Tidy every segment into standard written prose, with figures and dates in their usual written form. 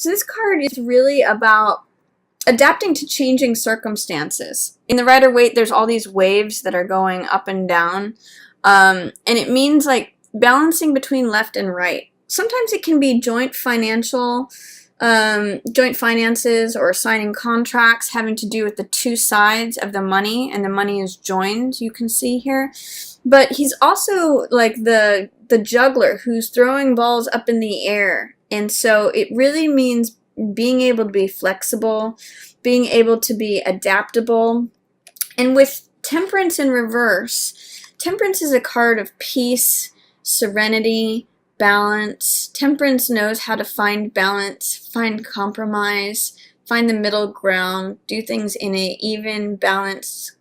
So this card is really about adapting to changing circumstances. In the Rider-Waite, there's all these waves that are going up and down, and it means like balancing between left and right. Sometimes it can be joint finances or signing contracts having to do with the two sides of the money, and the money is joined, you can see here. But he's also like the juggler who's throwing balls up in the air. And so it really means being able to be flexible, being able to be adaptable. And with Temperance in reverse, Temperance is a card of peace, serenity, balance. Temperance knows how to find balance, find compromise, find the middle ground, do things in a even, balanced,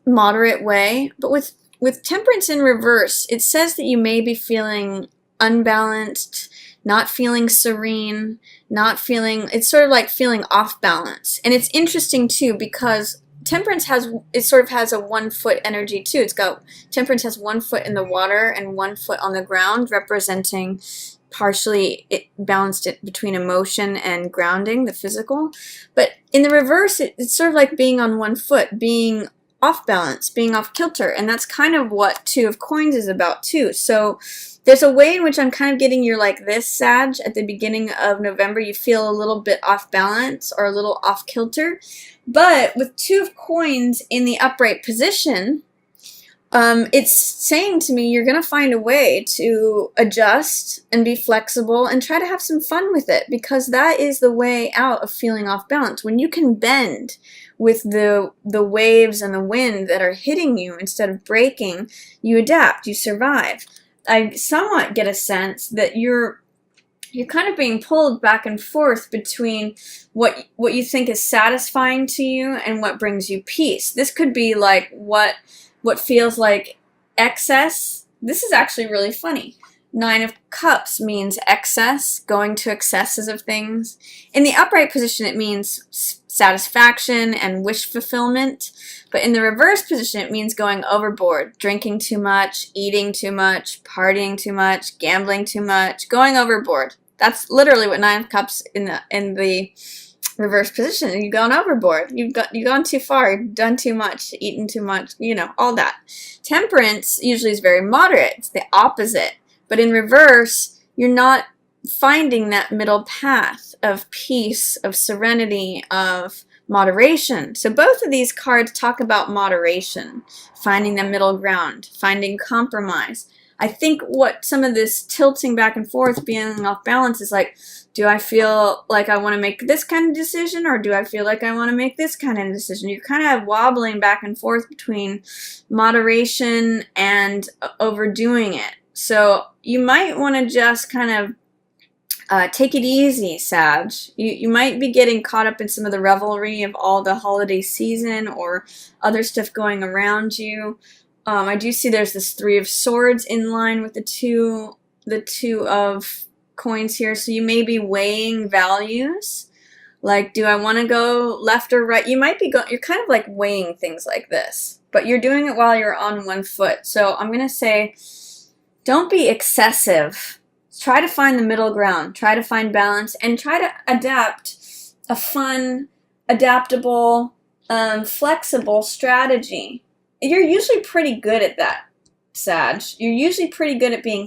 moderate way. But with Temperance in reverse, it says that you may be feeling unbalanced, not feeling serene, not feeling, it's sort of like feeling off balance. And it's interesting too because Temperance sort of has a 1 foot energy too. Temperance has 1 foot in the water and 1 foot on the ground, representing partially it balanced it between emotion and grounding, the physical. But in the reverse, it's sort of like being on 1 foot, being off balance, being off kilter, and that's kind of what Two of Coins is about too. So there's a way in which I'm kind of getting you're like this, Sag, at the beginning of November. You feel a little bit off balance or a little off kilter. But with Two of Coins in the upright position, it's saying to me you're going to find a way to adjust and be flexible and try to have some fun with it, because that is the way out of feeling off balance. When you can bend with the waves and the wind that are hitting you instead of breaking, you adapt, you survive. I somewhat get a sense that you're kind of being pulled back and forth between what you think is satisfying to you and what brings you peace. This could be like what feels like excess. This is actually really funny. 9 of Cups means excess, going to excesses of things. In the upright position, it means satisfaction and wish fulfillment. But in the reverse position, it means going overboard, drinking too much, eating too much, partying too much, gambling too much, going overboard. That's literally what 9 of Cups in the reverse position. You've gone overboard. You've gone too far. You've done too much, eaten too much, all that. Temperance usually is very moderate. It's the opposite. But in reverse, you're not finding that middle path of peace, of serenity, of moderation. So both of these cards talk about moderation, finding the middle ground, finding compromise. I think what some of this tilting back and forth, being off balance, is like, do I feel like I want to make this kind of decision, or do I feel like I want to make this kind of decision? You're kind of wobbling back and forth between moderation and overdoing it. So you might want to just kind of take it easy, Sag. You might be getting caught up in some of the revelry of all the holiday season or other stuff going around you. I do see there's this 3 of Swords in line with the two of Coins here. So you may be weighing values. Like, do I want to go left or right? You might be you're kind of like weighing things like this, but you're doing it while you're on 1 foot. So I'm going to say, don't be excessive. Try to find the middle ground. Try to find balance and try to adapt a fun, adaptable, flexible strategy. You're usually pretty good at that, Sag. You're usually pretty good at being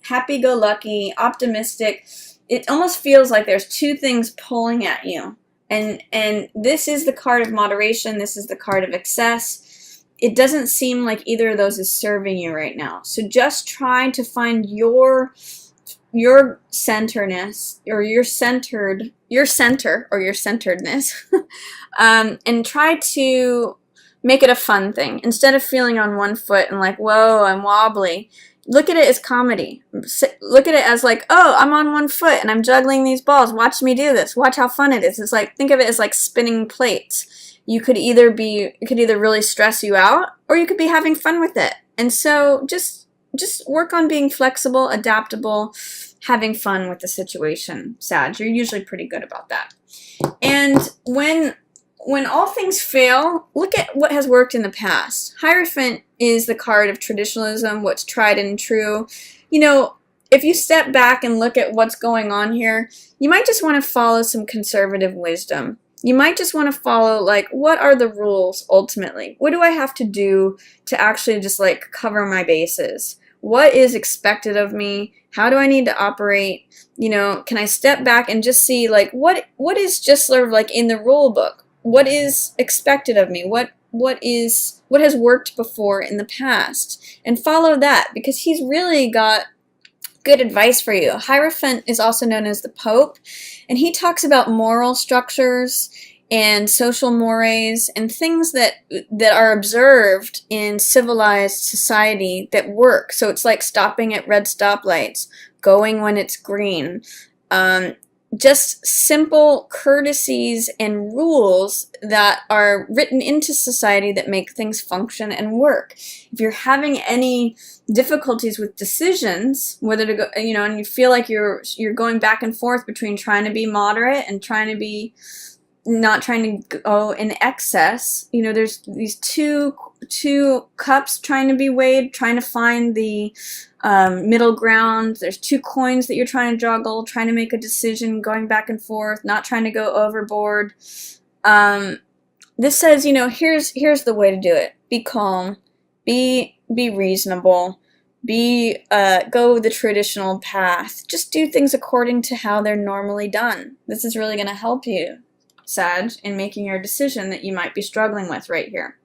happy-go-lucky, optimistic. It almost feels like there's 2 things pulling at you. And this is the card of moderation. This is the card of excess. It doesn't seem like either of those is serving you right now. So just try to find your centerness, or your center or your centeredness, and try to make it a fun thing. Instead of feeling on 1 foot and like, whoa, I'm wobbly, look at it as comedy. Look at it as like, oh, I'm on 1 foot and I'm juggling these balls. Watch me do this. Watch how fun it is. It's like, think of it as like spinning plates. It could either really stress you out, or you could be having fun with it. And so just work on being flexible, adaptable, having fun with the situation, Sag. You're usually pretty good about that. And when all things fail, look at what has worked in the past. Hierophant is the card of traditionalism, what's tried and true. if you step back and look at what's going on here, you might just want to follow some conservative wisdom. You might just want to follow, like, what are the rules ultimately? What do I have to do to actually just, like, cover my bases? What is expected of me? How do I need to operate? You know, can I step back and just see, like, what is just sort of like in the rule book? What is expected of me? What has worked before in the past? And follow that, because he's really got good advice for you. Hierophant is also known as the Pope, and he talks about moral structures and social mores and things that are observed in civilized society that work. So it's like stopping at red stoplights, going when it's green, just simple courtesies and rules that are written into society that make things function and work. If you're having any difficulties with decisions, whether to go, you know, and you feel like you're going back and forth between trying to be moderate and trying to be not trying to go in excess, you know, there's these two cups trying to be weighed, trying to find the middle ground. There's two coins that you're trying to juggle, trying to make a decision, going back and forth, not trying to go overboard. This says, you know, here's the way to do it. Be calm, be reasonable, go the traditional path. Just do things according to how they're normally done. This is really going to help you, Sag, in making your decision that you might be struggling with right here.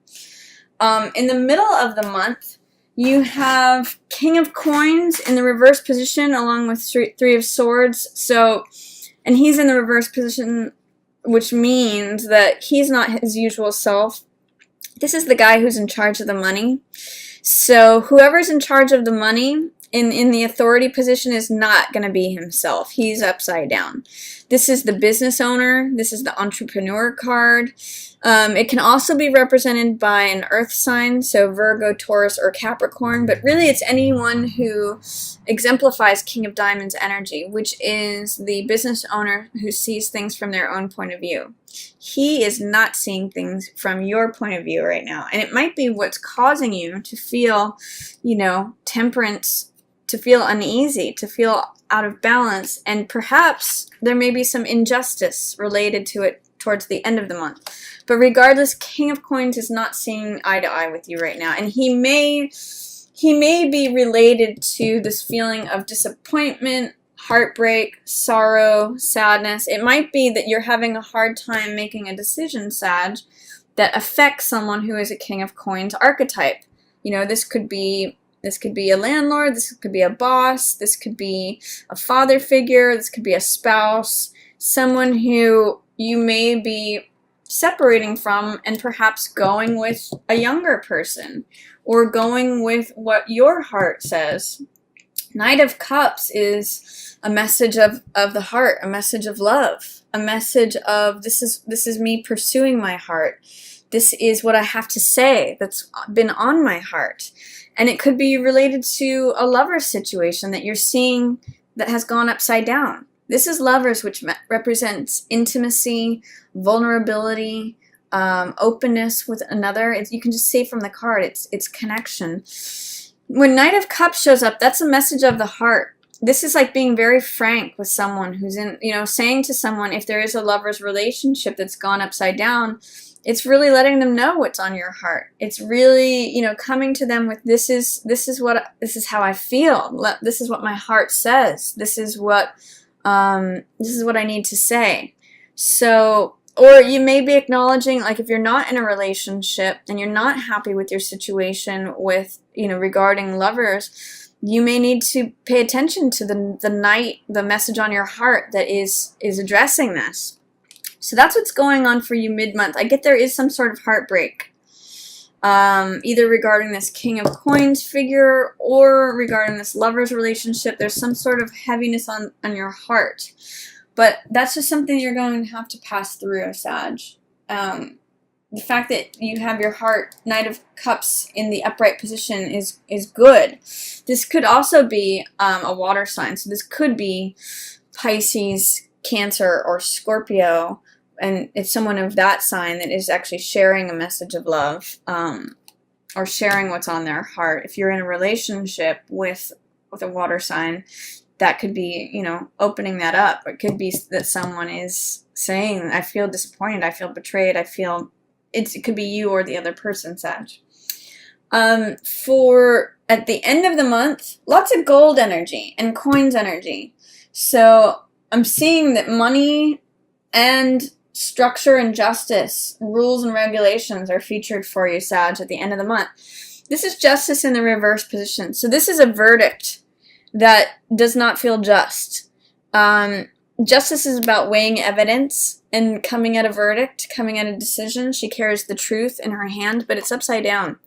In the middle of the month, you have King of Coins in the reverse position along with Three of Swords. So, and he's in the reverse position, which means that he's not his usual self. This is the guy who's in charge of the money. So whoever's in charge of the money in the authority position is not going to be himself. He's upside down. This is the business owner. This is the entrepreneur card. It can also be represented by an earth sign, so Virgo, Taurus, or Capricorn, but really it's anyone who exemplifies King of Diamonds energy, which is the business owner who sees things from their own point of view. He is not seeing things from your point of view right now, and it might be what's causing you to feel, you know, temperance, to feel uneasy, to feel out of balance, and perhaps there may be some injustice related to it towards the end of the month. But regardless, King of Coins is not seeing eye to eye with you right now, and he may be related to this feeling of disappointment, heartbreak, sorrow, sadness. It might be that you're having a hard time making a decision, Sag, that affects someone who is a King of Coins archetype. You know, this could be a landlord, this could be a boss, this could be a father figure, this could be a spouse, someone who you may be separating from and perhaps going with a younger person or going with what your heart says. Knight of Cups is a message of the heart, a message of love, a message of this is me pursuing my heart. This is what I have to say that's been on my heart. And it could be related to a lover situation that you're seeing that has gone upside down. This is Lovers, which represents intimacy, vulnerability, openness with another. You can just see from the card, it's connection. When Knight of Cups shows up, that's a message of the heart. This is like being very frank with someone who's in, you know, saying to someone, if there is a lover's relationship that's gone upside down, it's really letting them know what's on your heart. It's really, you know, coming to them with this is how I feel. This is what my heart says. This is what I need to say. So, or you may be acknowledging, like, if you're not in a relationship and you're not happy with your situation with, you know, regarding lovers, you may need to pay attention to the Knight, the message on your heart that is addressing this. So that's what's going on for you mid-month. I get there is some sort of heartbreak, either regarding this King of Coins figure or regarding this lover's relationship. There's some sort of heaviness on your heart. But that's just something you're going to have to pass through, Sag. The fact that you have your heart, Knight of Cups, in the upright position is good. This could also be a water sign. So this could be Pisces, Cancer, or Scorpio. And it's someone of that sign that is actually sharing a message of love or sharing what's on their heart. If you're in a relationship with with a water sign, that could be, you know, opening that up. It could be that someone is saying, I feel disappointed, I feel betrayed, I feel, it could be you or the other person, Sag. For at the end of the month, lots of gold energy and coins energy. So I'm seeing that money and structure and justice, rules and regulations are featured for you, Sag, at the end of the month. This is justice in the reverse position. So this is a verdict that does not feel just. Justice is about weighing evidence and coming at a verdict, coming at a decision. She carries the truth in her hand, but it's upside down.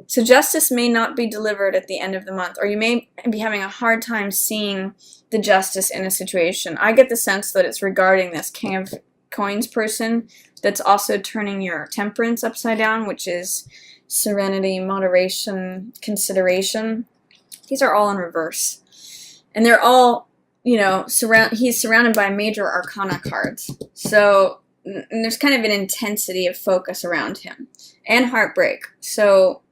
So justice may not be delivered at the end of the month, or you may be having a hard time seeing the justice in a situation. I get the sense that it's regarding this King of Coins person that's also turning your temperance upside down, which is serenity, moderation, consideration. These are all in reverse. And they're all, you know, he's surrounded by major arcana cards. So there's kind of an intensity of focus around him. And heartbreak. So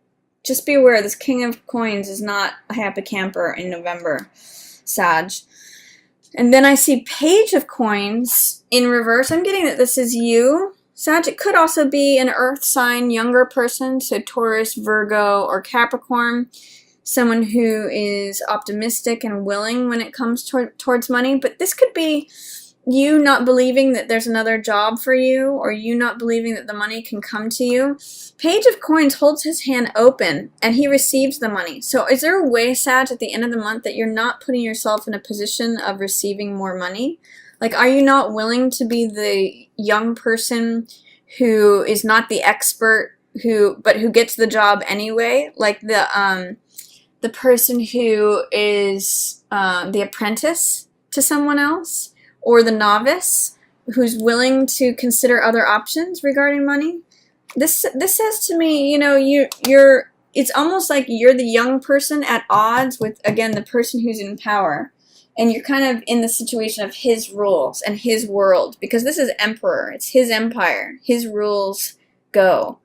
just be aware, this King of Coins is not a happy camper in November, Sag. And then I see Page of Coins in reverse. I'm getting that this is you, Sag. It could also be an earth sign, younger person, so Taurus, Virgo, or Capricorn. Someone who is optimistic and willing when it comes towards money. But this could be you not believing that there's another job for you, or you not believing that the money can come to you. Page of Coins holds his hand open and he receives the money. So is there a way, Sag, at the end of the month that you're not putting yourself in a position of receiving more money? Like, are you not willing to be the young person who is not the expert but who gets the job anyway? Like the person who is the apprentice to someone else, or the novice who's willing to consider other options regarding money. This says to me, you know, you're it's almost like you're the young person at odds with, again, the person who's in power. And you're kind of in the situation of his rules and his world, because this is emperor. It's his empire. His rules go.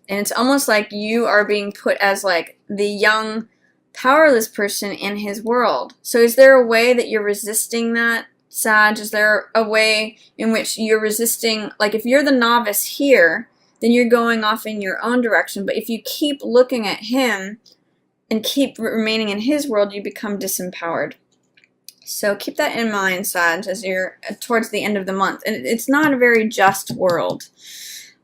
And it's almost like you are being put as like the young, powerless person in his world. So is there a way that you're resisting that, Sag? Is there a way in which you're resisting, like if you're the novice here, then you're going off in your own direction. But if you keep looking at him and keep remaining in his world, you become disempowered. So keep that in mind, Sag, as you're towards the end of the month. And it's not a very just world.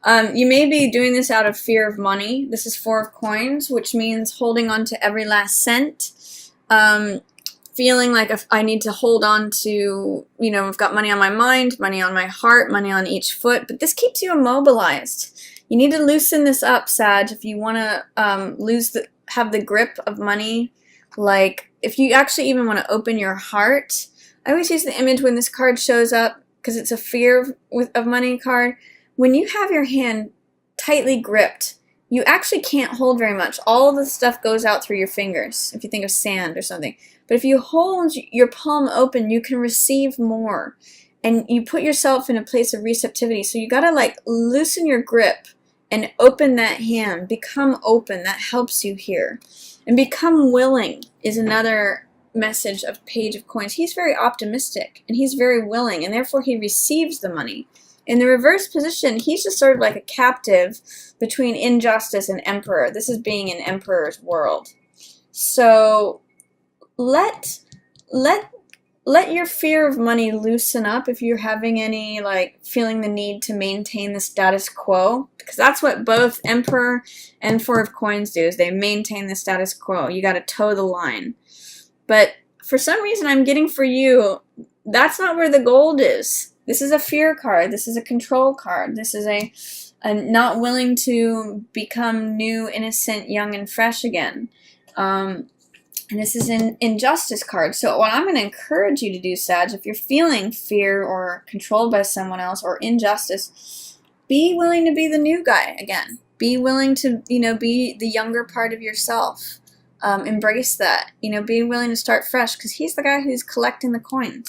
You may be doing this out of fear of money. This is Four of Coins, which means holding on to every last cent. Feeling like if I need to hold on to, you know, I've got money on my mind, money on my heart, money on each foot. But this keeps you immobilized. You need to loosen this up, Sag, if you want to have the grip of money. Like, if you actually even want to open your heart. I always use the image when this card shows up, because it's a fear of money card. When you have your hand tightly gripped, you actually can't hold very much. All the stuff goes out through your fingers, if you think of sand or something. But if you hold your palm open, you can receive more. And you put yourself in a place of receptivity. So you got to like loosen your grip and open that hand. Become open. That helps you here. And become willing is another message of Page of Coins. He's very optimistic and he's very willing, and therefore he receives the money. In the reverse position, he's just sort of like a captive between injustice and emperor. This is being in emperor's world. So let your fear of money loosen up if you're having any, like, feeling the need to maintain the status quo, because that's what both Emperor and Four of Coins do, is they maintain the status quo. You got to toe the line. But for some reason, I'm getting for you, that's not where the gold is. This is a fear card. This is a control card. This is a not willing to become new, innocent, young, and fresh again. And this is an injustice card. So what I'm going to encourage you to do, Sag, if you're feeling fear or controlled by someone else or injustice, be willing to be the new guy again. Be willing to, be the younger part of yourself. Embrace that. Be willing to start fresh, because he's the guy who's collecting the coins.